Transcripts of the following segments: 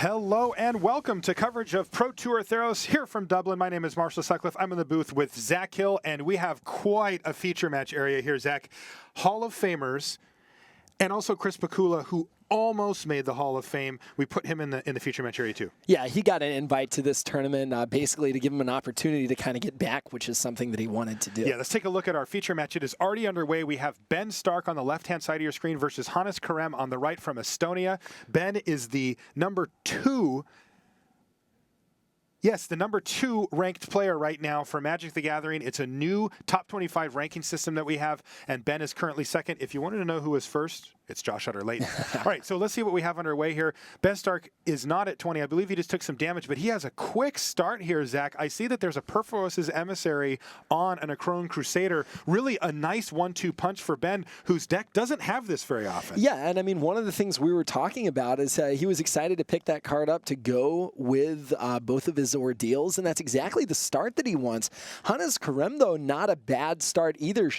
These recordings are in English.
Hello and welcome to coverage of Pro Tour Theros here from Dublin. My name is Marshall Sutcliffe. I'm in the booth with Zach Hill, and we have quite a feature match area here, Zach. Hall of Famers, and also Chris Pakula, who almost made the Hall of Fame. We put him in the feature match area too. Yeah, he got an invite to this tournament basically to give him an opportunity to kind of get back, which is something that he wanted to do. Yeah, let's take a look at our feature match. It is already underway. We have Ben Stark on the left-hand side of your screen versus Hannes Kerem on the right from Estonia. Ben is the number 2. Yes, the number 2 ranked player right now for Magic the Gathering. It's a new top 25 ranking system that we have, and Ben is currently second. If you wanted to know who is first, it's Josh Utter-Layton. All right, so let's see what we have underway here. Ben Stark is not at 20. I believe he just took some damage, but he has a quick start here, Zach. I see that there's a Perforos' Emissary on an Acrone Crusader. Really a nice 1-2 punch for Ben, whose deck doesn't have this very often. Yeah, and I mean, one of the things we were talking about is he was excited to pick that card up to go with both of his ordeals, and that's exactly the start that he wants. Hannes Kerem, though, not a bad start either.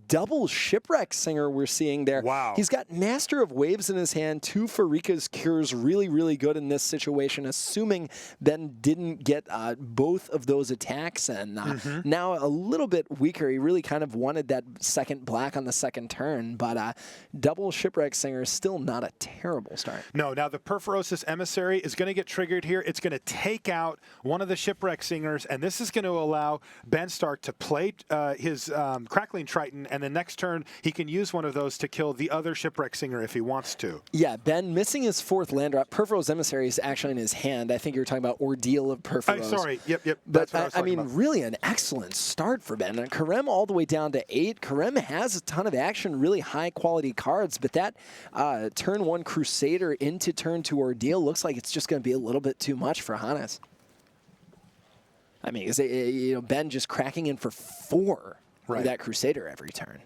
Double Shipwreck Singer we're seeing there. Wow. He's got Master of Waves in his hand, 2 Farika's Cures, really, really good in this situation, assuming Ben didn't get both of those attacks, and now a little bit weaker. He really kind of wanted that second black on the second turn, but Double Shipwreck Singer is still not a terrible start. No, now the Perforos' Emissary is going to get triggered here. It's going to take out one of the Shipwreck Singers, and this is going to allow Ben Stark to play his Crackling Triton, and the next turn he can use one of those to kill the other Shipwreck Singer if he wants to. Yeah, Ben missing his 4th land drop. Perforos' Emissary is actually in his hand. I think you were talking about Ordeal of Perforos. Sorry, yep. But That's what I mean, really an excellent start for Ben. And Kerem all the way down to 8. Kerem has a ton of action, really high quality cards, but that turn 1 Crusader into turn 2 Ordeal looks like it's just going to be a little bit too much for Hannes. I mean, Ben just cracking in for 4 with that Crusader every turn.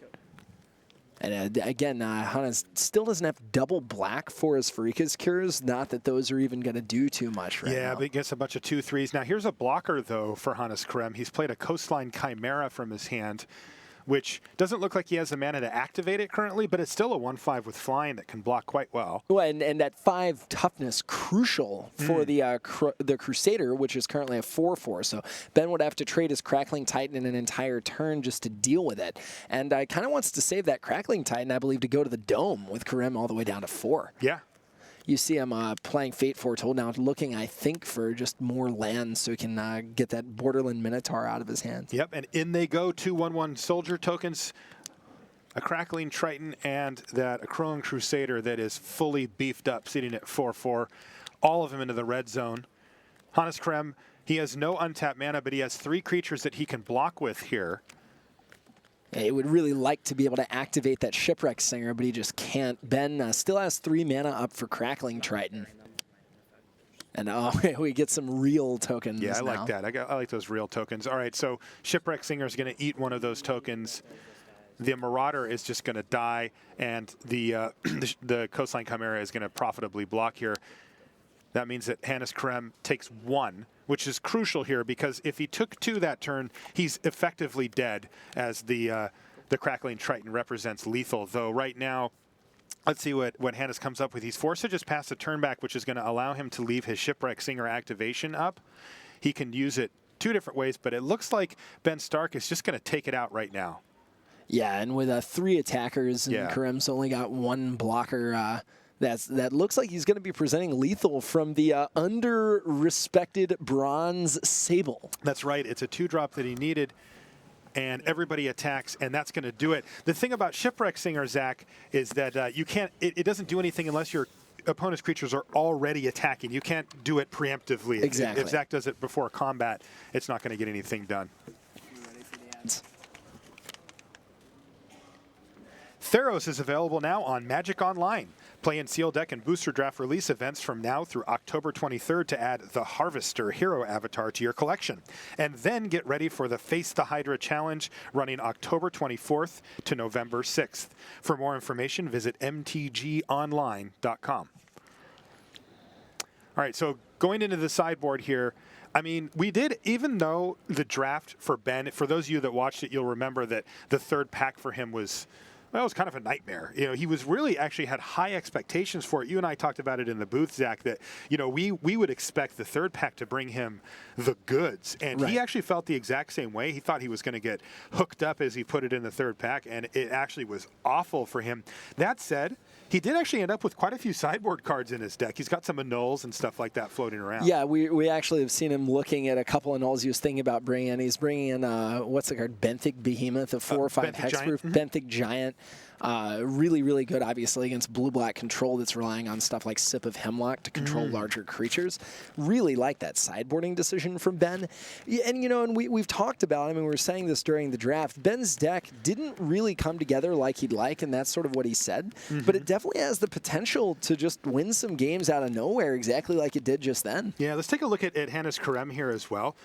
And again, Hannes still doesn't have double black for his Farika's Cures. Not that those are even going to do too much right now. Yeah, but he gets a bunch of 2/3s. Now, here's a blocker, though, for Hannes Kerem. He's played a Coastline Chimera from his hand, which doesn't look like he has the mana to activate it currently, but it's still a 1/5 with flying that can block quite well. Well, and that 5 toughness crucial for the Crusader, which is currently a 4/4. So Ben would have to trade his Crackling Titan in an entire turn just to deal with it. And kind of wants to save that Crackling Titan, I believe, to go to the Dome with Kerem all the way down to 4. Yeah. You see him playing Fate Foretold now, looking, I think, for just more lands so he can get that Borderland Minotaur out of his hands. Yep, and in they go, 2 1/1 soldier tokens, a Crackling Triton, and that Acrone Crusader that is fully beefed up, sitting at 4/4. All of them into the red zone. Hannes Kerem, he has no untapped mana, but he has 3 creatures that he can block with here. He would really like to be able to activate that Shipwreck Singer, but he just can't. Ben still has 3 mana up for Crackling Triton. And we get some real tokens. Yeah, I now. like that. I like those real tokens. All right, so Shipwreck Singer is going to eat one of those tokens. The Marauder is just going to die, and the Coastline Chimera is going to profitably block here. That means that Hannes Kerem takes 1, which is crucial here because if he took 2 that turn, he's effectively dead as the Crackling Triton represents lethal. Though right now, let's see what Hannes comes up with. He's forced to just pass a turn back, which is going to allow him to leave his Shipwreck Singer activation up. He can use it 2 different ways, but it looks like Ben Stark is just going to take it out right now. Yeah, and with 3 attackers, and Kerem's only got 1 blocker. That looks like he's going to be presenting lethal from the under-respected Bronze Sable. That's right. It's a 2-drop that he needed, and everybody attacks, and that's going to do it. The thing about Shipwreck Singer, Zach, is that you can't. It doesn't do anything unless your opponent's creatures are already attacking. You can't do it preemptively. Exactly. If Zach does it before combat, it's not going to get anything done. Theros is available now on Magic Online. Play in Seal Deck and Booster Draft release events from now through October 23rd to add the Harvester hero avatar to your collection. And then get ready for the Face the Hydra Challenge running October 24th to November 6th. For more information, visit mtgonline.com. All right, so going into the sideboard here, I mean, we did, even though the draft for Ben, for those of you that watched it, you'll remember that the third pack for him was That was kind of a nightmare. You know, he was really actually had high expectations for it. You and I talked about it in the booth, Zach, that, you know, we would expect the third pack to bring him the goods. And he actually felt the exact same way. He thought he was going to get hooked up, as he put it, in the third pack, and it actually was awful for him. That said, he did actually end up with quite a few sideboard cards in his deck. He's got some annuls and stuff like that floating around. Yeah, we actually have seen him looking at a couple of annuls he was thinking about bringing in. He's bringing in, what's the card? Benthic Behemoth, a 4 or 5 hexproof. Benthic Giant. Really, really good, obviously, against blue-black control that's relying on stuff like Sip of Hemlock to control larger creatures. Really like that sideboarding decision from Ben. And, you know, and we've talked about, I mean, we were saying this during the draft, Ben's deck didn't really come together like he'd like, and that's sort of what he said. But it definitely has the potential to just win some games out of nowhere, exactly like it did just then. Yeah, let's take a look at Hannes Kerem here as well.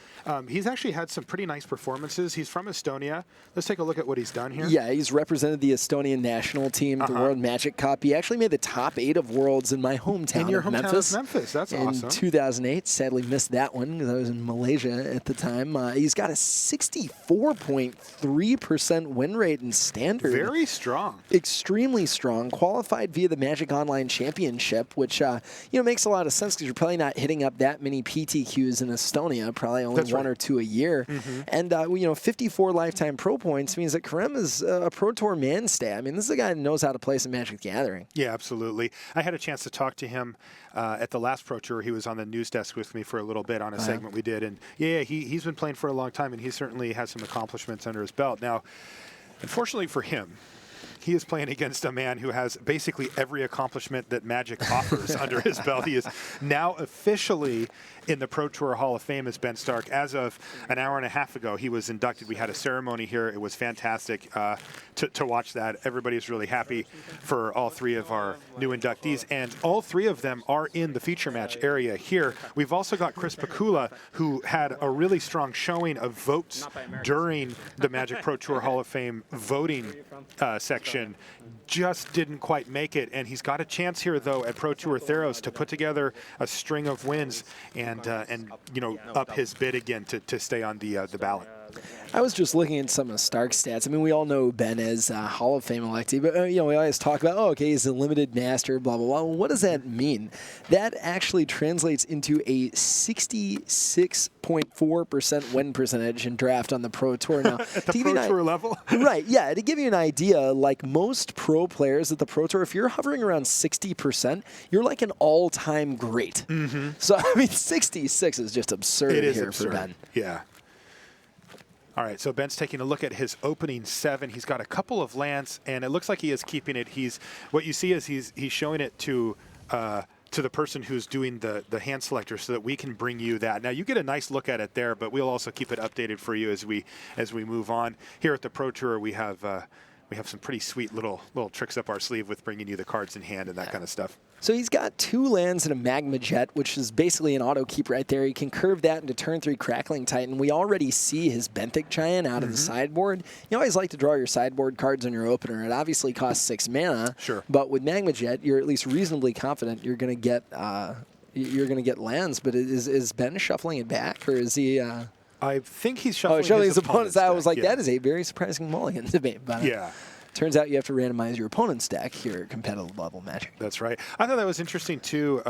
He's actually had some pretty nice performances. He's from Estonia. Let's take a look at what he's done here. Yeah, he's represented the Estonian national team, the World Magic Cup. He actually made the top 8 of Worlds in my hometown in your of hometown Memphis. Of Memphis, that's awesome. In 2008, sadly missed that one because I was in Malaysia at the time. He's got a 64.3% win rate in Standard. Very strong. Extremely strong. Qualified via the Magic Online Championship, which you know, makes a lot of sense because you're probably not hitting up that many PTQs in Estonia, probably only one or two a year. And you know, 54 lifetime pro points means that Kerem is a Pro Tour mainstay. I mean, this is a guy who knows how to play some Magic the Gathering. Yeah, absolutely. I had a chance to talk to him at the last Pro Tour. He was on the news desk with me for a little bit on a segment we did. And yeah, he's been playing for a long time, and he certainly has some accomplishments under his belt. Now, unfortunately for him, he is playing against a man who has basically every accomplishment that Magic offers under his belt. He is now officially in the Pro Tour Hall of Fame as Ben Stark. As of an hour and a half ago, he was inducted. We had a ceremony here. It was fantastic to watch that. Everybody's really happy for all 3 of our new inductees, and all 3 of them are in the feature match area here. We've also got Chris Pakula, who had a really strong showing of votes during the Magic Pro Tour Hall of Fame voting section. Just didn't quite make it, and he's got a chance here, though, at Pro Tour Theros to put together a string of wins and you know, up his bid again to stay on the ballot. I was just looking at some of Stark's stats. I mean, we all know Ben as a Hall of Fame electee, but you know, we always talk about, oh, okay, he's a limited master, blah, blah, blah. Well, what does that mean? That actually translates into a 66.4% win percentage in draft on the Pro Tour. Now, at the Pro Tour level? Right, yeah. To give you an idea, like most pro players at the Pro Tour, if you're hovering around 60%, you're like an all-time great. So, I mean, 66 is just absurd for Ben. Yeah. All right, so Ben's taking a look at his opening 7. He's got a couple of lands, and it looks like he is keeping it. What you see is he's showing it to the person who's doing the hand selector, so that we can bring you that. Now you get a nice look at it there, but we'll also keep it updated for you as we move on. Here at the Pro Tour, we have some pretty sweet little tricks up our sleeve with bringing you the cards in hand and that kind of stuff. So he's got 2 lands and a Magma Jet, which is basically an auto keep right there. He can curve that into turn 3 Crackling Titan. We already see his Benthic Giant out of the sideboard. You always like to draw your sideboard cards on your opener. It obviously costs 6 mana. Sure. But with Magma Jet, you're at least reasonably confident you're going to get lands. But is Ben shuffling it back, or is he? I think he's shuffling his opponent's I was like, deck, that is a very surprising mulligan to me. But, yeah. Turns out you have to randomize your opponent's deck here at competitive level Magic. That's right. I thought that was interesting, too,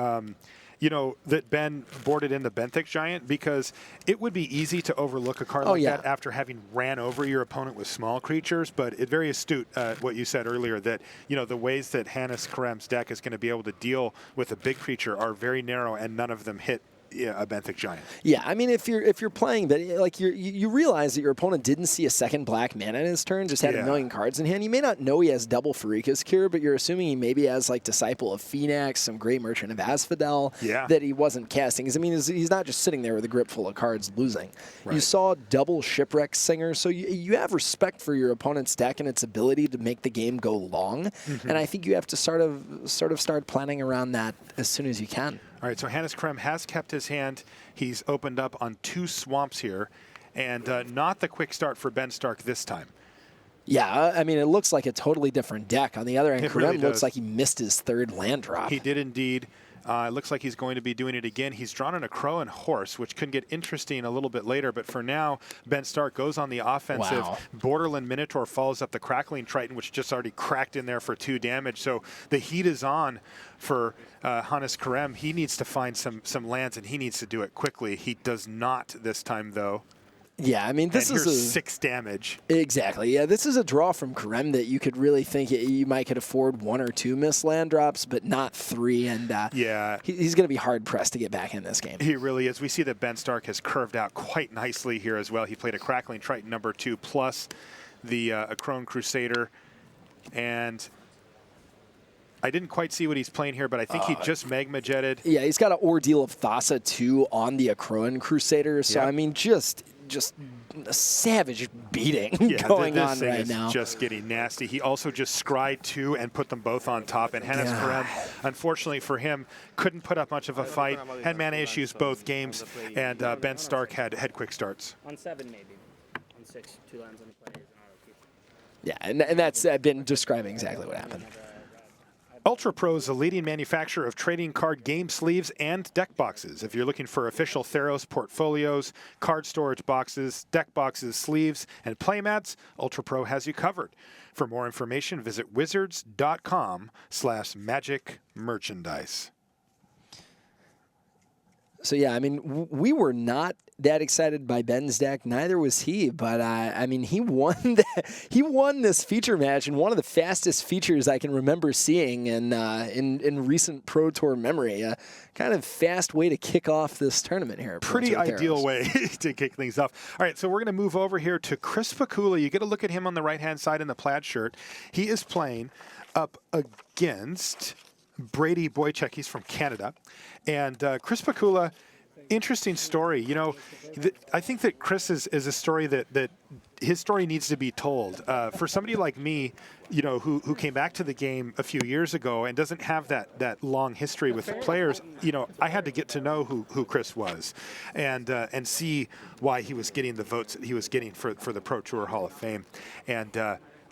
you know, that Ben boarded in the Benthic Giant, because it would be easy to overlook a card like that after having ran over your opponent with small creatures. But it's very astute, what you said earlier, that, you know, the ways that Hannes Kerem's deck is going to be able to deal with a big creature are very narrow, and none of them hit a Benthic Giant. Yeah, I mean, if you're playing, but like you realize that your opponent didn't see a second black mana in his turn, just had a million cards in hand. You may not know he has double Pharika's Cure, but you're assuming he maybe has like Disciple of Phoenix, some Great Merchant of Asphodel that he wasn't casting. Because I mean, he's not just sitting there with a grip full of cards losing. Right. You saw double Shipwreck Singer, so you have respect for your opponent's deck and its ability to make the game go long. And I think you have to sort of start planning around that as soon as you can. All right, so Hannes Kerem has kept his hand. He's opened up on 2 swamps here, and not the quick start for Ben Stark this time. Yeah, I mean, it looks like a totally different deck. On the other hand, It Kerem really looks does. like he missed his 3rd land drop. He did indeed. It looks like he's going to be doing it again. He's drawn in a crow and horse, which could get interesting a little bit later. But for now, Ben Stark goes on the offensive. Wow. Borderland Minotaur follows up the Crackling Triton, which just already cracked in there for 2 damage. So the heat is on for Hannes Kerem. He needs to find some lands, and he needs to do it quickly. He does not this time, though. Yeah, I mean, this and is here's 6 damage. Exactly. Yeah, this is a draw from Kerem that you could really think you might could afford 1 or 2 missed land drops, but not 3. And yeah, he's going to be hard pressed to get back in this game. He really is. We see that Ben Stark has curved out quite nicely here as well. He played a Crackling Triton number 2 plus the Acrone Crusader, and I didn't quite see what he's playing here, but I think he just magma jetted. Yeah, he's got an Ordeal of Thassa 2 on the Acrone Crusader. So, Yep. I mean, just a savage beating going on right now. This thing is just getting nasty. He also just scryed 2 and put them both on top. And Hannes Kerem, unfortunately for him, couldn't put up much of a fight. Had mana issues both games, and Ben Stark had quick starts. On 7 maybe. On 6, 2 lands on the play is an auto keep. Yeah, and that's been describing exactly what happened. Ultra Pro is a leading manufacturer of trading card game sleeves and deck boxes. If you're looking for official Theros portfolios, card storage boxes, deck boxes, sleeves, and playmats, Ultra Pro has you covered. For more information, visit wizards.com/magicmerchandise. So, yeah, I mean, we were not that excited by Ben's deck. Neither was he. But, I mean, he won this feature match in one of the fastest features I can remember seeing in recent Pro Tour memory. A kind of fast way to kick off this tournament here. Pretty ideal way to kick things off. All right, so we're going to move over here to Chris Pakula. You get a look at him on the right-hand side in the plaid shirt. He is playing up against Brady Boychuk. He's from Canada. And Chris Pakula, interesting story. You know, I think that Chris is a story that his story needs to be told. For somebody like me, you know, who came back to the game a few years ago and doesn't have that long history with the players, you know, I had to get to know who Chris was and see why he was getting the votes that he was getting for the Pro Tour Hall of Fame. And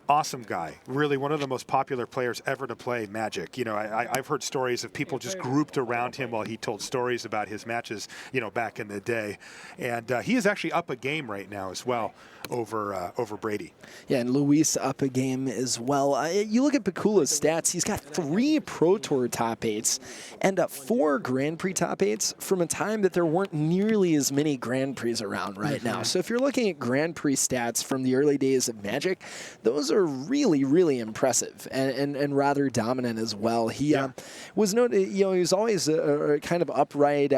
awesome guy, really one of the most popular players ever to play Magic. You know, I've heard stories of people just grouped around him while he told stories about his matches, you know, back in the day. And he is actually up a game right now as well over Brady. Yeah, and Luis up a game as well. You look at Pakula's stats, he's got 3 Pro Tour top 8s and 4 Grand Prix top 8s from a time that there weren't nearly as many Grand Prix around right now. So if you're looking at Grand Prix stats from the early days of Magic, those are really, really impressive and rather dominant as well. He was noted, you know, he was always a kind of upright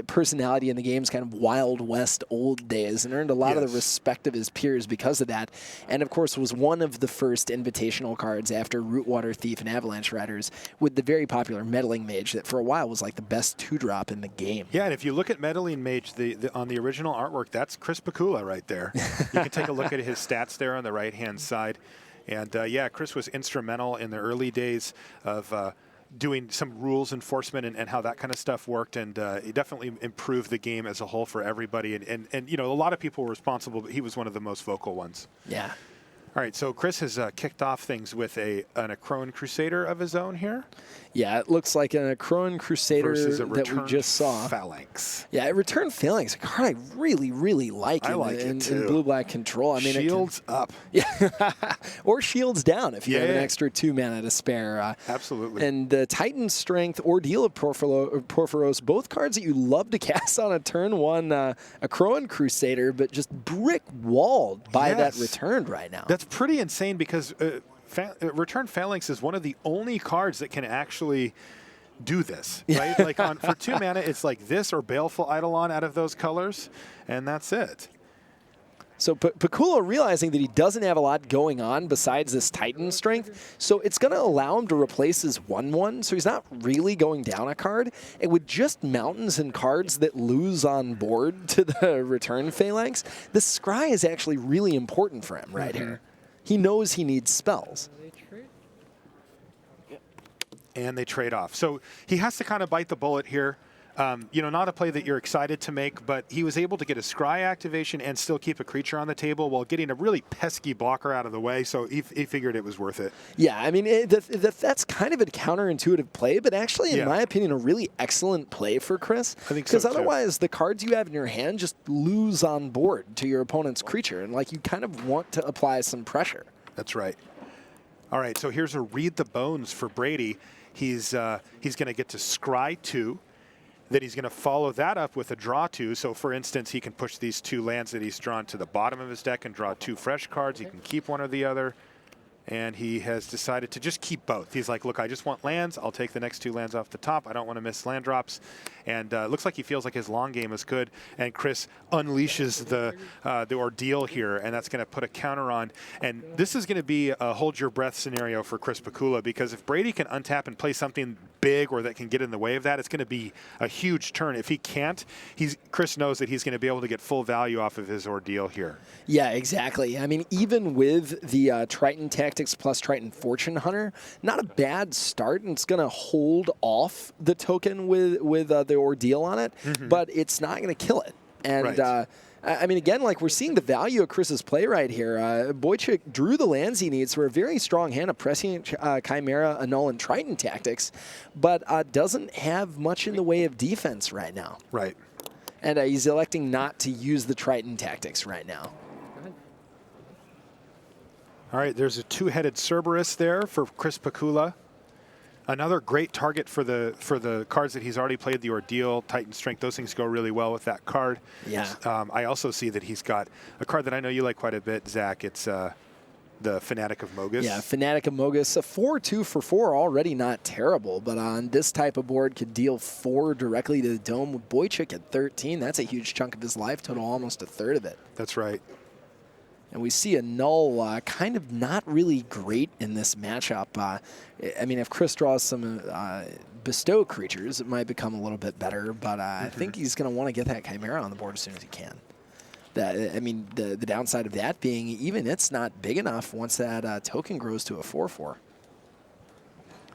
personality in the game's kind of Wild West old days and earned a lot of the respect of his peers because of that. And of course was one of the first invitational cards after Rootwater Thief and Avalanche Riders with the very popular Meddling Mage that for a while was like the best 2-drop in the game. Yeah, and if you look at Meddling Mage on the original artwork, that's Chris Pakula right there. You can take a look at his stats there on the right-hand side. And yeah, Chris was instrumental in the early days of doing some rules enforcement and how that kind of stuff worked, and he definitely improved the game as a whole for everybody. And you know, a lot of people were responsible, but he was one of the most vocal ones. Yeah. All right, so Chris has kicked off things with an Acrone Crusader of his own here. Yeah, it looks like an Acrone Crusader that we just saw. Phalanx. Yeah, it returned Phalanx, a card I really, really like, in blue-black control. I mean, shields up. Yeah, or shields down if you have an extra 2 mana to spare. Absolutely. And the Titan Strength, Ordeal of Porphyros, both cards that you love to cast on a turn 1 Acrone Crusader, but just brick-walled by that returned right now. That's pretty insane because Return Phalanx is one of the only cards that can actually do this, right? Like for 2 mana, it's like this or Baleful Eidolon out of those colors, and that's it. So Pakula realizing that he doesn't have a lot going on besides this Titan Strength, so it's going to allow him to replace his 1/1, so he's not really going down a card. And with just mountains and cards that lose on board to the Return Phalanx, the Scry is actually really important for him right here. He knows he needs spells. And they trade off. So he has to kind of bite the bullet here. Not a play that you're excited to make, but he was able to get a scry activation and still keep a creature on the table while getting a really pesky blocker out of the way, so he figured it was worth it. Yeah, I mean, that's kind of a counterintuitive play, but actually, in my opinion, a really excellent play for Chris. I think so, because otherwise, the cards you have in your hand just lose on board to your opponent's creature, and you kind of want to apply some pressure. That's right. All right, so here's a read the bones for Brady. He's going to get to scry 2. Then he's going to follow that up with a draw 2. So, for instance, he can push these 2 lands that he's drawn to the bottom of his deck and draw 2 fresh cards. He can keep one or the other. And he has decided to just keep both. He's like, look, I just want lands. I'll take the next 2 lands off the top. I don't want to miss land drops. And it looks like he feels like his long game is good. And Chris unleashes the ordeal here, and that's going to put a counter on. And this is going to be a hold your breath scenario for Chris Pakula, because if Brady can untap and play something big or that can get in the way of that, it's going to be a huge turn. If he can't, Chris knows that he's going to be able to get full value off of his ordeal here. Yeah, exactly. I mean, even with the Triton Tactics plus Triton Fortune Hunter, not a bad start, and it's going to hold off the token with the ordeal on it, but it's not going to kill it. And I mean, again, we're seeing the value of Chris's play right here. Boychuk drew the lands he needs for a very strong hand of Prescient Chimera, Annul, and Triton Tactics, but doesn't have much in the way of defense right now. Right. And he's electing not to use the Triton Tactics right now. All right, there's a 2-headed Cerberus there for Chris Pakula. Another great target for the cards that he's already played, the Ordeal, Titan Strength. Those things go really well with that card. Yeah. I also see that he's got a card that I know you like quite a bit, Zach. It's the Fanatic of Mogus. Yeah, Fanatic of Mogus. A 4/2 for 4, already not terrible, but on this type of board could deal 4 directly to the dome with Boychuk at 13. That's a huge chunk of his life total, almost a third of it. That's right. And we see a Null kind of not really great in this matchup. I mean, if Chris draws some bestow creatures, it might become a little bit better, but I think he's going to want to get that Chimera on the board as soon as he can. I mean, the downside of that being even it's not big enough once that token grows to a 4/4.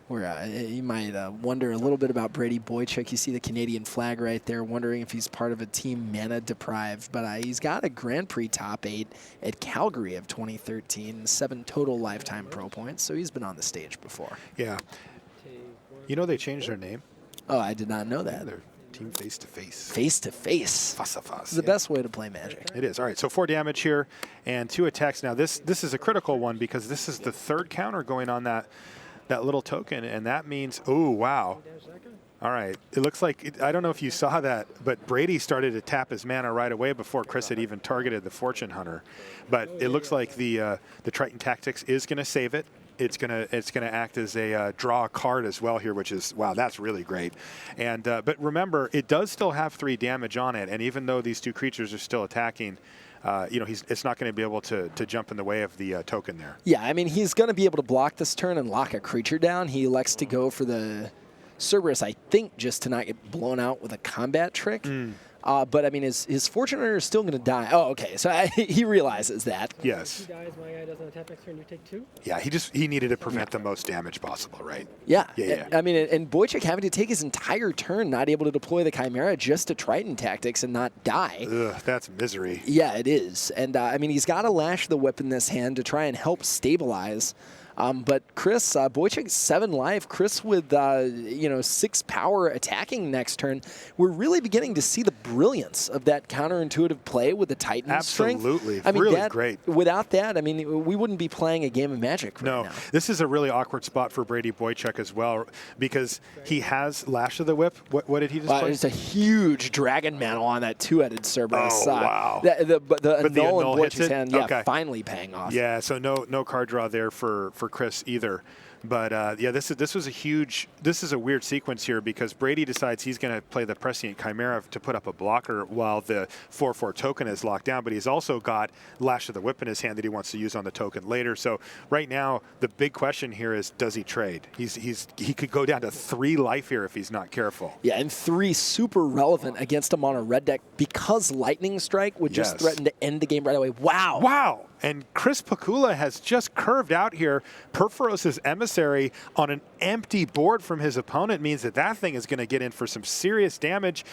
Where you might wonder a little bit about Brady Boychuk. You see the Canadian flag right there, wondering if he's part of a team mana deprived. But he's got a Grand Prix top 8 at Calgary of 2013, 7 total lifetime pro points. So he's been on the stage before. Yeah. You know they changed their name? Oh, I did not know that. Yeah, they're Team Face to Face. Face to Face. Face. The best way to play Magic. It is. All right, so 4 damage here and 2 attacks. Now this is a critical one because this is the 3rd counter going on that little token, and that means, oh, wow. All right. It looks like, I don't know if you saw that, but Brady started to tap his mana right away before Chris had even targeted the Fortune Hunter. But it looks like the Triton Tactics is going to save it. It's gonna act as a draw a card as well here, which is, wow, that's really great. And but remember, it does still have 3 damage on it, and even though these 2 creatures are still attacking, it's not going to be able to jump in the way of the token there. Yeah, I mean, he's going to be able to block this turn and lock a creature down. He elects to go for the Cerberus, I think, just to not get blown out with a combat trick. But, I mean, his Fortune Hunter is still going to die. Oh, okay. So he realizes that. Yes. He dies, my guy doesn't attack next turn, you take 2? Yeah, he needed to prevent the most damage possible, right? Yeah. Yeah. I mean, and Boychuk having to take his entire turn, not able to deploy the Chimera just to Triton Tactics and not die. Ugh, that's misery. Yeah, it is. And, I mean, he's got to lash the whip in this hand to try and help stabilize. But Chris, Boychuk 7 life. Chris with 6 power attacking next turn. We're really beginning to see the brilliance of that counterintuitive play with the Titan strength. Absolutely, I mean, really great. Without that, I mean, we wouldn't be playing a game of Magic right now. This is a really awkward spot for Brady Boychuk as well because he has Lash of the Whip. What did he just play? It's a huge Dragon Mantle on that 2-headed Cerberus. Oh, wow. The Annul in hits Boychuk's it? hand, finally paying off. Yeah, so no card draw there for Chris either. But this is a weird sequence here because Brady decides he's going to play the Prescient Chimera to put up a blocker while the 4/4 token is locked down. But he's also got Lash of the Whip in his hand that he wants to use on the token later. So right now the big question here is, does he trade? He could go down to 3 life here if he's not careful. Yeah, and 3 super relevant against him on a red deck because Lightning Strike would just threaten to end the game right away. Wow. Wow. And Chris Pakula has just curved out here. Perforos's Emissary on an empty board from his opponent means that that thing is going to get in for some serious damage.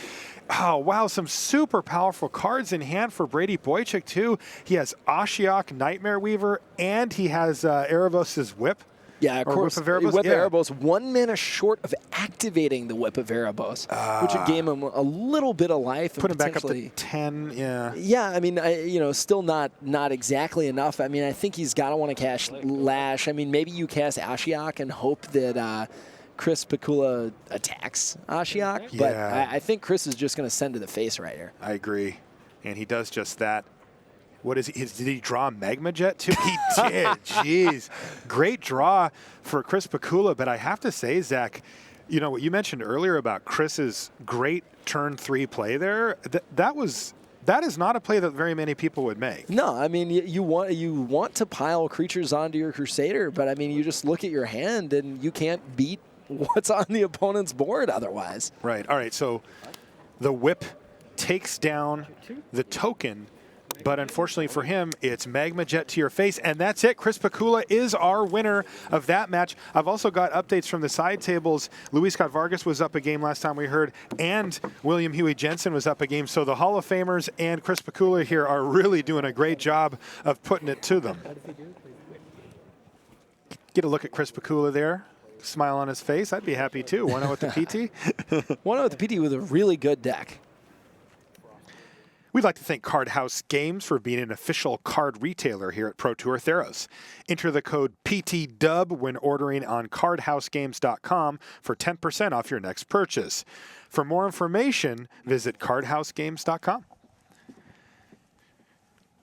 Oh, wow, some super powerful cards in hand for Brady Boychuk, too. He has Ashiok, Nightmare Weaver, and he has Erebos' Whip. Yeah, of course. Whip of Erebos? Whip of Erebos, 1 mana short of activating the Whip of Erebos, which would gain him a little bit of life. Put him back up to 10, yeah. Yeah, I mean, still not exactly enough. I mean, I think he's got to want to cast Lash. I mean, maybe you cast Ashiok and hope that Chris Pakula attacks Ashiok, but I think Chris is just going to send to the face right here. I agree, and he does just that. What is he? Did he draw Magma Jet too? He did. Jeez. Great draw for Chris Pakula. But I have to say, Zach, you know what you mentioned earlier about Chris's great turn 3 play there? That is not a play that very many people would make. No, I mean, you want to pile creatures onto your Crusader, but I mean, you just look at your hand and you can't beat what's on the opponent's board otherwise. Right. All right. So the Whip takes down the token. But unfortunately for him, it's Magma Jet to your face, and that's it. Chris Pakula is our winner of that match. I've also got updates from the side tables. Luis Scott Vargas was up a game last time we heard, and William Huey Jensen was up a game. So the Hall of Famers and Chris Pakula here are really doing a great job of putting it to them. Get a look at Chris Pakula there. Smile on his face. I'd be happy too. 1-0 with the PT. 1-0 with the PT with a really good deck. We'd like to thank Card House Games for being an official card retailer here at Pro Tour Theros. Enter the code PTDUB when ordering on cardhousegames.com for 10% off your next purchase. For more information, visit cardhousegames.com.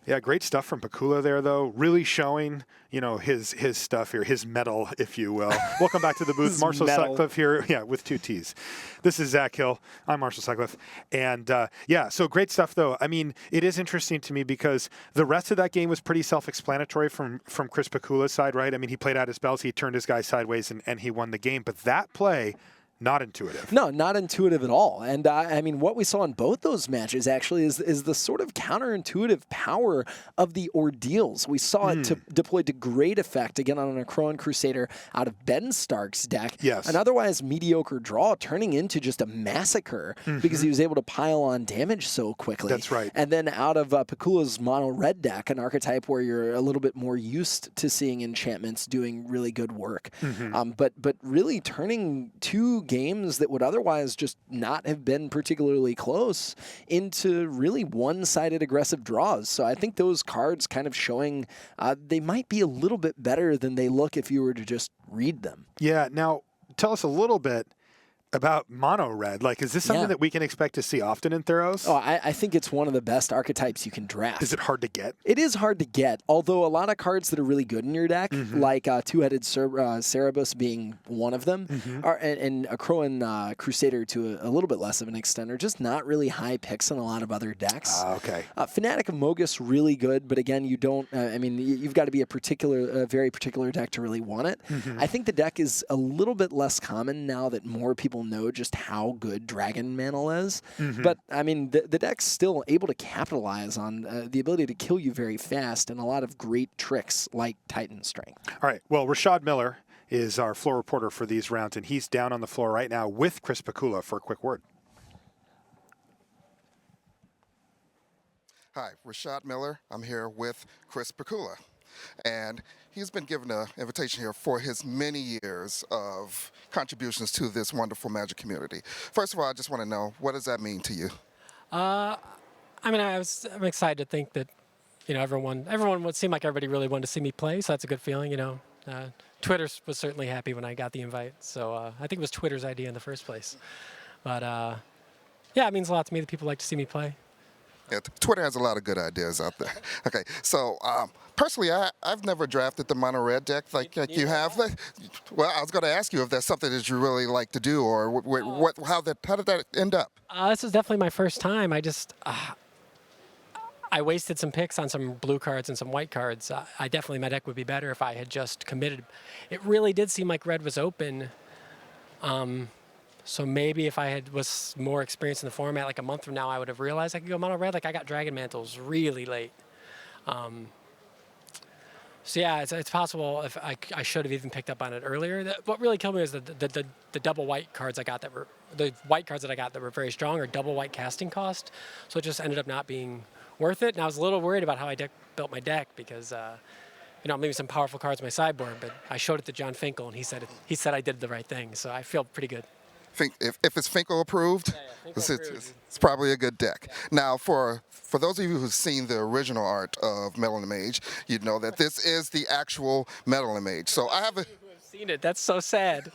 Yeah, great stuff from Pakula there, though. Really showing, you know, his stuff here, his metal, if you will. Welcome back to the booth. Marshall Sutcliffe here, with 2 T's. This is Zach Hill. I'm Marshall Sutcliffe. And, so great stuff, though. I mean, it is interesting to me because the rest of that game was pretty self-explanatory from Chris Pakula's side, right? I mean, he played out his spells, he turned his guy sideways, and he won the game. But that play... not intuitive. No, not intuitive at all. And I mean, what we saw in both those matches actually is the sort of counterintuitive power of the ordeals. We saw it deployed to great effect again on a Crowan Crusader out of Ben Stark's deck. Yes. An otherwise mediocre draw turning into just a massacre because he was able to pile on damage so quickly. That's right. And then out of Pakula's mono red deck, an archetype where you're a little bit more used to seeing enchantments doing really good work. But really turning two games that would otherwise just not have been particularly close into really one-sided aggressive draws. So I think those cards kind of showing they might be a little bit better than they look if you were to just read them. Yeah. Now, tell us a little bit about mono red. Like, is this something that we can expect to see often in Theros? Oh, I think it's one of the best archetypes you can draft. Is it hard to get? It is hard to get, although a lot of cards that are really good in your deck, like Two-Headed Cerebus being one of them, and a Crowan Crusader to a little bit less of an extent, are just not really high picks in a lot of other decks. Okay. Fnatic of Mogus, really good, but again, you don't, I mean, you've got to be a very particular deck to really want it. I think the deck is a little bit less common now that more people know just how good Dragon Mantle is. But, I mean, the deck's still able to capitalize on the ability to kill you very fast and a lot of great tricks like Titan Strength. All right. Well, Rashad Miller is our floor reporter for these rounds, and he's down on the floor right now with Chris Pakula for a quick word. Hi, Rashad Miller. I'm here with Chris Pakula. And he's been given an invitation here for his many years of contributions to this wonderful Magic community. First of all, I just want to know, what does that mean to you? I mean, I'm excited to think that, you know, everyone would seem like everybody really wanted to see me play, so that's a good feeling, you know. Twitter was certainly happy when I got the invite, so I think it was Twitter's idea in the first place. But, yeah, it means a lot to me that people like to see me play. Yeah, Twitter has a lot of good ideas out there. Okay, so personally, I've never drafted the mono red deck like you have. Well, I was going to ask you if that's something that you really like to do, or how did that end up? This is definitely my first time. I wasted some picks on some blue cards and some white cards. My deck would be better if I had just committed. It really did seem like red was open. So maybe if I was more experienced in the format, like a month from now, I would have realized I could go mono red. Like, I got Dragon Mantles really late. So yeah, it's possible if I should have even picked up on it earlier. What really killed me was the double white cards I got that were the white cards that I got that were very strong or double white casting cost. So it just ended up not being worth it. And I was a little worried about how I built my deck because maybe some powerful cards in my sideboard. But I showed it to John Finkel and he said I did the right thing. So I feel pretty good. If it's Finkel approved, Finkel approved. it's probably a good deck. Yeah. Now, for those of you who've seen the original art of Metal and Mage, you'd know that this is the actual Metal and Mage. So I haven't seen it. That's so sad.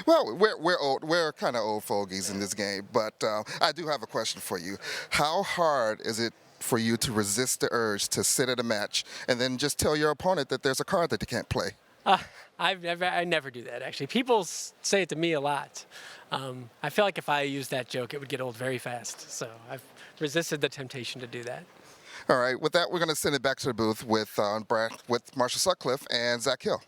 Well, we're old. We're kind of old fogies in this game, but I do have a question for you. How hard is it for you to resist the urge to sit at a match and then just tell your opponent that there's a card that they can't play? I never do that, actually. People say it to me a lot. I feel like if I used that joke, it would get old very fast. So I've resisted the temptation to do that. All right. With that, we're going to send it back to the booth with Marshall Sutcliffe and Zach Hill.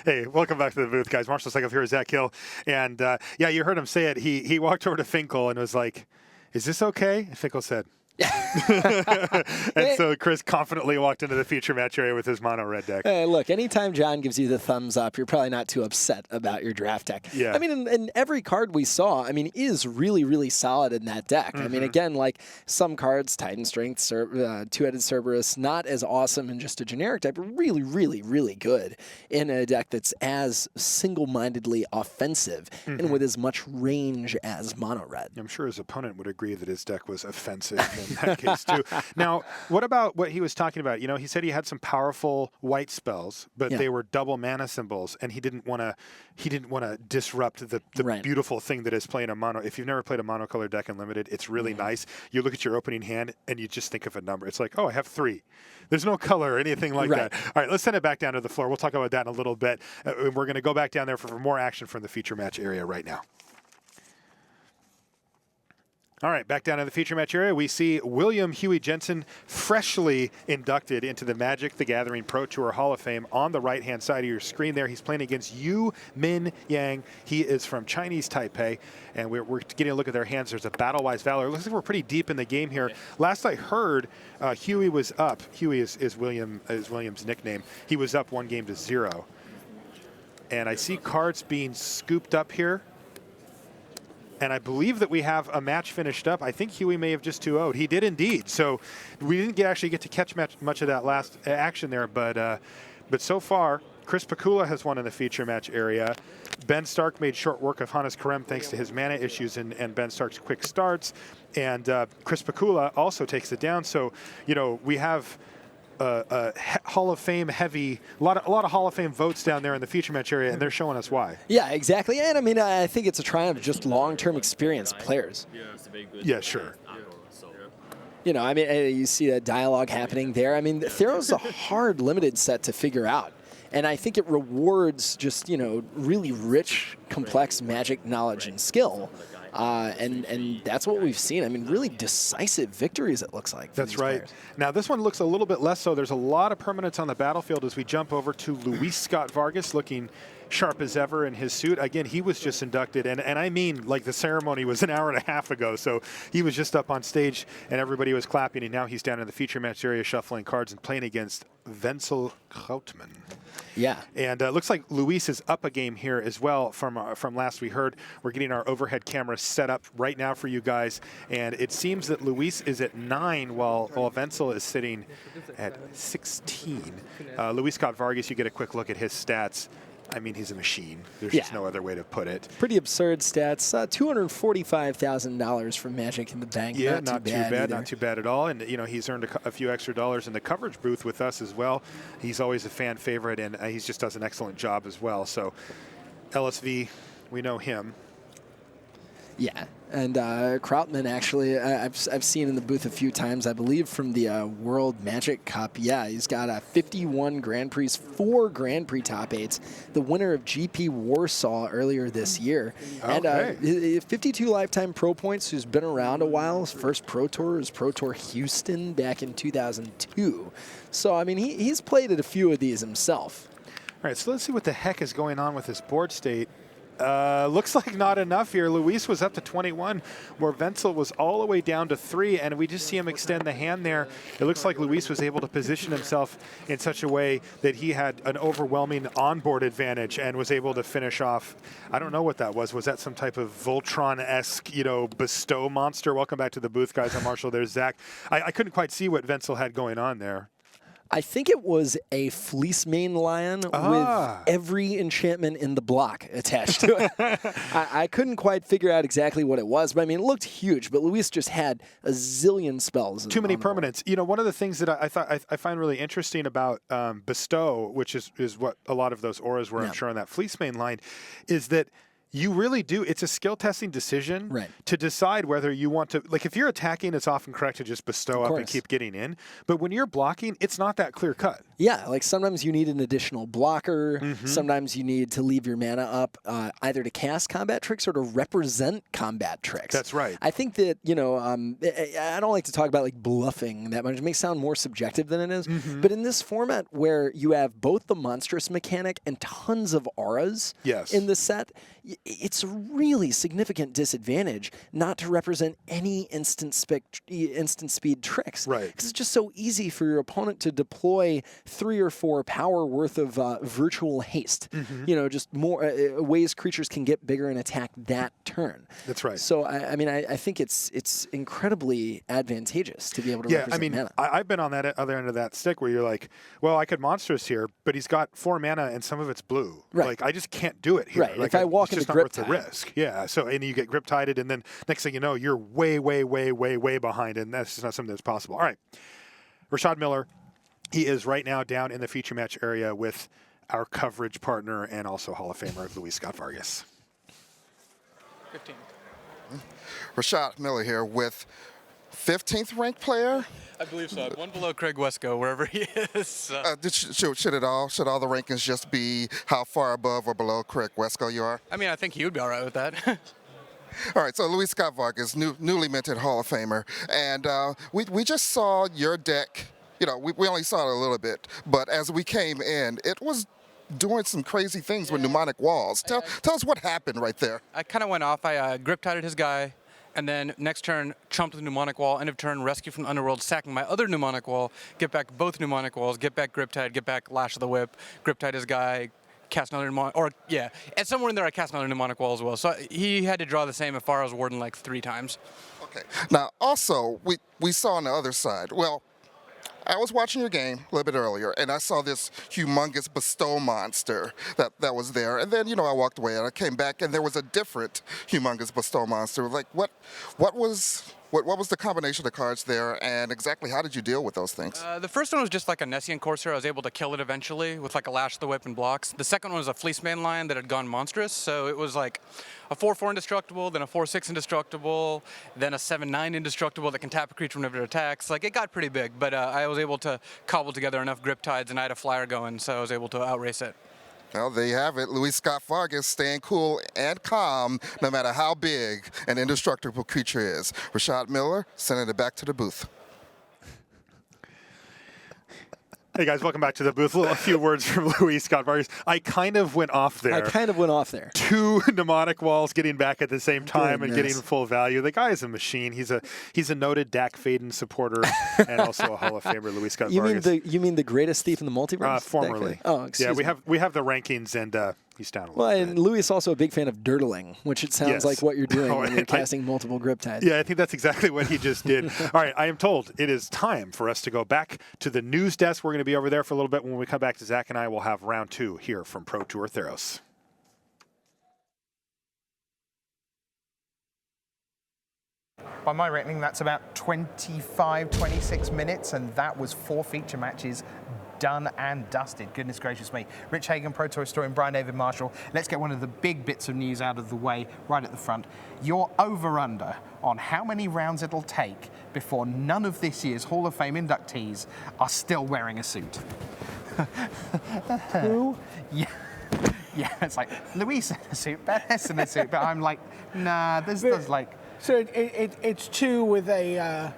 Hey, welcome back to the booth, guys. Marshall Sutcliffe here with Zach Hill. And, yeah, you heard him say it. He walked over to Finkel and was like, "Is this okay?" And Finkel said, and so Chris confidently walked into the feature match area with his mono red deck. Look, anytime John gives you the thumbs up, you're probably not too upset about your draft deck. Yeah. I mean, and every card we saw, is really, really solid in that deck. I mean, again, like some cards, Titan Strength, Two-Headed Cerberus, not as awesome in just a generic deck, but really, really, really good in a deck that's as single-mindedly offensive and with as much range as mono red. I'm sure his opponent would agree that his deck was offensive in that case too. Now, what about what he was talking about? He said he had some powerful white spells, but they were double mana symbols, and he didn't want to disrupt the beautiful thing that is playing a mono. If you've never played a monocolor deck in Limited, it's really nice. You look at your opening hand and you just think of a number. It's like, oh, I have 3. There's no color or anything like that. All right, let's send it back down to the floor. We'll talk about that in a little bit. We're going to go back down there for more action from the feature match area right now. All right, back down in the feature match area, we see William Huey Jensen freshly inducted into the Magic the Gathering Pro Tour Hall of Fame on the right-hand side of your screen there. He's playing against Yu Min Yang. He is from Chinese Taipei, and we're getting a look at their hands. There's a Battle-Wise Valor. It looks like we're pretty deep in the game here. Last I heard, Huey was up. Huey is William's nickname. He was up 1-0. And I see cards being scooped up here. And I believe that we have a match finished up. I think Huey may have just 2-0'd. He did indeed. So we didn't actually get to catch much of that last action there. But so far, Chris Pakula has won in the feature match area. Ben Stark made short work of Hannes Kerem thanks to his mana issues and Ben Stark's quick starts. And Chris Pakula also takes it down. So, we have Hall of Fame heavy, a lot of Hall of Fame votes down there in the feature match area, and they're showing us why. Yeah, exactly. And I think it's a triumph of just long-term experienced players. Yeah, sure. You see that dialogue happening there. Theros is a hard Limited set to figure out. And I think it rewards just, really rich, complex Magic knowledge and skill. And that's what we've seen. Really decisive victories, it looks like. That's right. Players. Now, this one looks a little bit less so. There's a lot of permanents on the battlefield as we jump over to Luis Scott Vargas, looking sharp as ever in his suit. Again, he was just inducted, and I mean, like, the ceremony was an hour and a half ago, so he was just up on stage, and everybody was clapping, and now he's down in the feature match area shuffling cards and playing against Wenzel Krautmann. Yeah. And it looks like Luis is up a game here as well from last we heard. We're getting our overhead camera set up right now for you guys, and it seems that Luis is at 9 while Wenzel is sitting at 16. Luis Scott Vargas, you get a quick look at his stats. He's a machine. There's just no other way to put it. Pretty absurd stats. $245,000 from Magic in the bank. Yeah, not too bad. Not too bad at all. And, he's earned a few extra dollars in the coverage booth with us as well. He's always a fan favorite, and he just does an excellent job as well. So, LSV, we know him. Yeah, and Krautmann, actually, I've seen in the booth a few times, I believe from the World Magic Cup. Yeah, he's got 51 Grand Prix, 4 Grand Prix top 8s, the winner of GP Warsaw earlier this year. Okay. And 52 lifetime pro points, who's been around a while. His first Pro Tour was Pro Tour Houston back in 2002. So, he's played at a few of these himself. All right, so let's see what the heck is going on with this board state. Looks like not enough here. Luis was up to 21, where Wenzel was all the way down to 3, and we just see him extend the hand there. It looks like Luis was able to position himself in such a way that he had an overwhelming onboard advantage and was able to finish off. I don't know what that was. Was that some type of Voltron-esque, bestow monster? Welcome back to the booth, guys. I'm Marshall. There's Zach. I couldn't quite see what Wenzel had going on there. I think it was a fleece mane lion with every enchantment in the block attached to it. I couldn't quite figure out exactly what it was, but I mean, it looked huge, but Luis just had a zillion spells. Too many permanents. One of the things that I find really interesting about Bestow, which is what a lot of those auras were, I'm sure, on that fleece mane line, is that you really do. It's a skill testing decision to decide whether you want to, like if you're attacking, it's often correct to just bestow up and keep getting in. But when you're blocking, it's not that clear cut. Yeah, like sometimes you need an additional blocker. Sometimes you need to leave your mana up either to cast combat tricks or to represent combat tricks. That's right. I think that, I don't like to talk about like bluffing that much. It may sound more subjective than it is. But in this format where you have both the monstrous mechanic and tons of auras in the set, it's a really significant disadvantage not to represent any instant speed tricks. Right. Because it's just so easy for your opponent to deploy 3 or 4 power worth of virtual haste. Just more ways creatures can get bigger and attack that turn. That's right. So, I think it's incredibly advantageous to be able to represent mana. I've been on that other end of that stick where you're like, well, I could monstrous here, but he's got 4 mana and some of it's blue. Right. Like, I just can't do it here. Right. Like, if I walk it's into just not grip worth the risk. Yeah. So, and you get grip tided, and then next thing you know, you're way, way, way, way, way behind, and that's just not something that's possible. All right. Rashad Miller, he is right now down in the feature match area with our coverage partner and also Hall of Famer Luis Scott Vargas. 15. Rashad Miller here with 15th ranked player. I believe so. One below Craig Wesco, wherever he is. Should all the rankings just be how far above or below Craig Wesco you are? I mean, I think he would be all right with that. All right, so Luis Scott Vargas, newly minted Hall of Famer, and we just saw your deck. We only saw it a little bit, but as we came in, it was doing some crazy things with mnemonic walls. Tell us what happened right there. I kind of went off. I grip-tided his guy, and then next turn, chomped the mnemonic wall. End of turn, rescue from the underworld, sacking my other mnemonic wall, get back both mnemonic walls, get back grip-tide, get back Lash of the Whip, grip-tide his guy, cast another mnemonic, and somewhere in there I cast another mnemonic wall as well. So he had to draw the same if I was Warden like 3 times. Okay. Now, also, we saw on the other side, I was watching your game a little bit earlier, and I saw this humongous bestow monster that was there. And then, I walked away, and I came back, and there was a different humongous bestow monster. Like, what was the combination of cards there, and exactly how did you deal with those things? The first one was just like a Nessian Corsair. I was able to kill it eventually with like a Lash of the Whip and blocks. The second one was a Fleece Mane Lion that had gone monstrous, so it was like a 4/4 indestructible, then a 4/6 indestructible, then a 7/9 indestructible that can tap a creature whenever it attacks. Like, it got pretty big, but I was able to cobble together enough grip tides, and I had a flyer going, so I was able to outrace it. Well, there you have it. Luis Scott Vargas staying cool and calm no matter how big an indestructible creature is. Rashad Miller sending it back to the booth. Hey guys, welcome back to the booth. A few words from Luis Scott Vargas. I kind of went off there. 2 mnemonic walls getting back at the same time and getting full value. The guy is a machine. He's a noted Dak Faden supporter and also a Hall of Famer, Luis Scott Vargas. You mean the greatest thief in the multiverse? Formerly. Oh, excuse me. we have the rankings, and he's down a little bit. And Luis also a big fan of dirtling, which it sounds like what you're doing when you're casting multiple grip tides. Yeah, I think that's exactly what he just did. All right, I am told it is time for us to go back to the news desk. We're going to be over there for a little bit. When we come back to Zach and I, we'll have round 2 here from Pro Tour Theros. By my reckoning, that's about 25, 26 minutes, and that was 4 feature matches done and dusted. Goodness gracious me. Rich Hagan, Pro Tour historian, Brian David Marshall. Let's get one of the big bits of news out of the way right at the front. Your over-under on how many rounds it'll take before none of this year's Hall of Fame inductees are still wearing a suit. Who? Yeah, it's like, Luis in a suit, Beth in a suit, but I'm like, nah, there's like... So it's 2 with a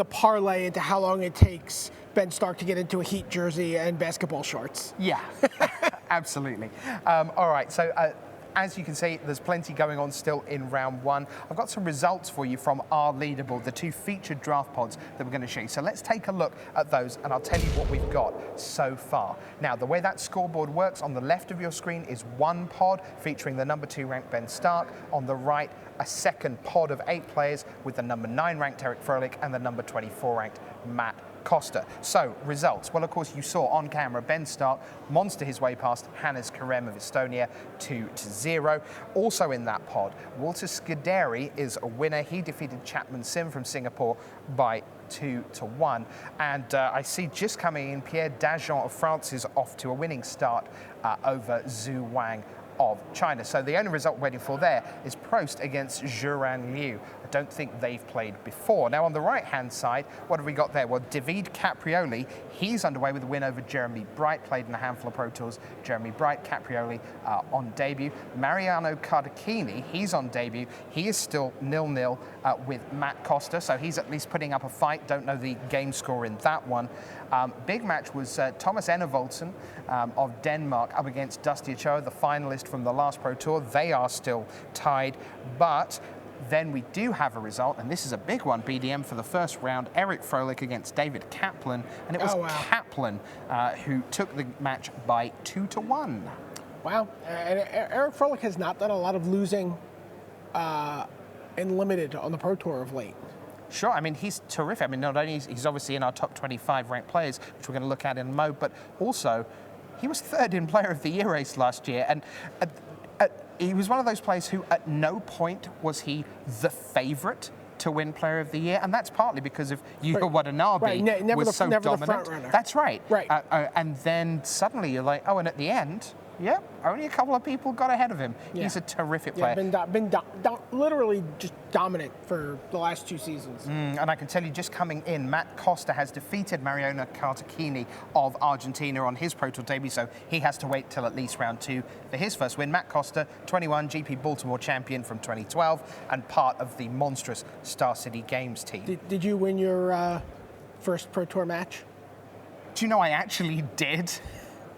parlay into how long it takes Ben Stark to get into a Heat jersey and basketball shorts. Yeah, absolutely. All right, so as you can see, there's plenty going on still in round one. I've got some results for you from our leaderboard, the 2 featured draft pods that we're going to show you. So let's take a look at those and I'll tell you what we've got so far. Now, the way that scoreboard works, on the left of your screen is 1 pod featuring the number 2 ranked Ben Stark. On the right, a second pod of 8 players with the number 9 ranked Eric Froelich and the number 24 ranked Matt Costa. So, results. Well, of course, you saw on camera Ben Stark monster his way past Hannes Kerem of Estonia 2-0. Also in that pod, Walter Scuderi is a winner. He defeated Chapman Sim from Singapore by 2-1. And I see just coming in, Pierre Dajon of France is off to a winning start over Zhu Wang of China. So the only result we're waiting for there is Prost against Juran Liu. I don't think they've played before. Now on the right-hand side, what have we got there? Well, David Caprioli, he's underway with a win over Jeremy Bright, played in a handful of Pro Tours. Jeremy Bright, Caprioli on debut. Mariano Cardacchini, he's on debut. He is still 0-0 with Matt Costa, so he's at least putting up a fight. Don't know the game score in that one. Big match was Thomas Enervoldsen of Denmark up against Dusty Ochoa, the finalist from the last Pro Tour. They are still tied, but then we do have a result, and this is a big one, BDM, for the first round. Eric Froelich against David Kaplan, and it was Kaplan who took the match by 2-1. Wow, and Eric Froelich has not done a lot of losing in limited on the Pro Tour of late. Sure, I mean, he's terrific. I mean, not only he's obviously in our top 25 ranked players, which we're going to look at in a mo, but also he was 3rd in Player of the Year race last year, and he was one of those players who at no point was he the favourite to win Player of the Year, and that's partly because of Yuya Watanabe was so dominant. The front runner. That's right. Right. And then suddenly you're like, oh, and at the end, yep, only a couple of people got ahead of him. Yeah. He's a terrific player. Been literally just dominant for the last 2 seasons. And I can tell you, just coming in, Matt Costa has defeated Mariano Cardacchini of Argentina on his Pro Tour debut, so he has to wait till at least round 2 for his first win. Matt Costa, 21, GP Baltimore champion from 2012, and part of the monstrous Star City Games team. Did you win your first Pro Tour match? Do you know I actually did?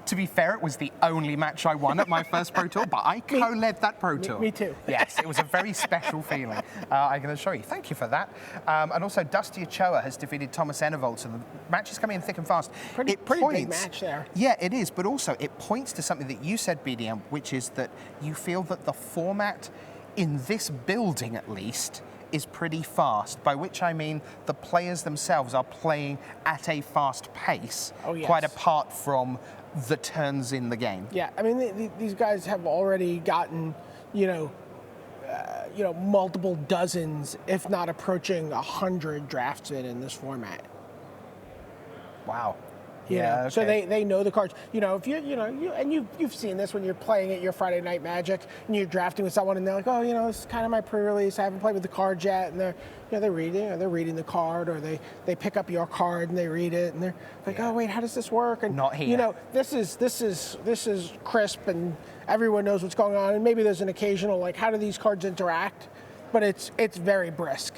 To be fair, it was the only match I won at my first Pro Tour, but I co-led that Pro Tour. Me too. Yes, it was a very special feeling, I can assure you. Thank you for that. And also, Dusty Ochoa has defeated Thomas Enervoldsen. The match is coming in thick and fast. Pretty big match there. Yeah, it is, but also it points to something that you said, BDM, which is that you feel that the format in this building, at least, is pretty fast, by which I mean the players themselves are playing at a fast pace, quite apart from the turns in the game. Yeah, I mean, these guys have already gotten, multiple dozens, if not approaching 100 drafts in this format. Wow. Yeah. Okay. So they know the cards. If you've seen this when you're playing at your Friday Night Magic and you're drafting with someone and they're like, oh, this is kind of my pre-release. I haven't played with the cards yet, and they're reading the card, or they pick up your card and they read it and they're like, oh wait, how does this work? And not here. This is crisp and everyone knows what's going on. And maybe there's an occasional like, how do these cards interact? But it's very brisk.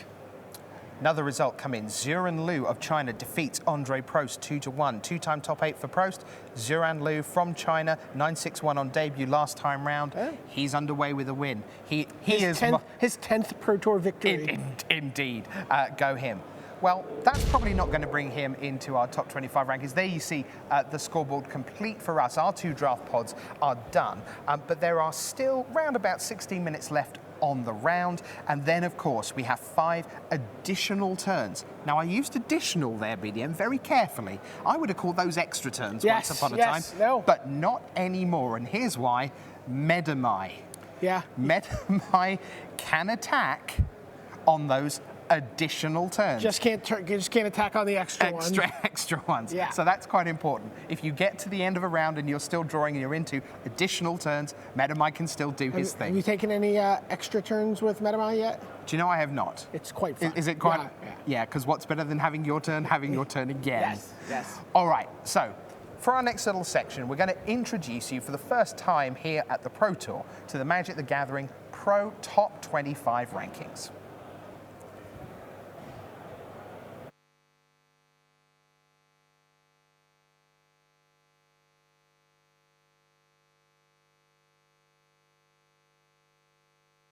Another result come in. Xuran Liu of China defeats Andre Prost 2-1. 2-time top 8 for Prost. Xuran Liu from China, 9-6-1 on debut last time round. Oh. He's underway with a win. His 10th Pro Tour victory. Indeed. Go him. Well, that's probably not going to bring him into our top 25 rankings. There you see the scoreboard complete for us. Our 2 draft pods are done, but there are still round about 16 minutes left on the round, and then of course we have 5 additional turns. Now I used additional there, BDM, very carefully. I would have called those extra turns once upon a time, but not anymore, and here's why. Medamai. Yeah. Medamai can attack on those additional turns. Just can't attack on the extra ones. Yeah. So that's quite important. If you get to the end of a round and you're still drawing and you're into additional turns, Medamai can still do his thing. Have you taken any extra turns with Medamai yet? Do you know I have not? It's quite fun. Is it quite? Yeah, because what's better than having your turn again? Yes. All right, so for our next little section, we're going to introduce you for the first time here at the Pro Tour to the Magic the Gathering Pro Top 25 rankings.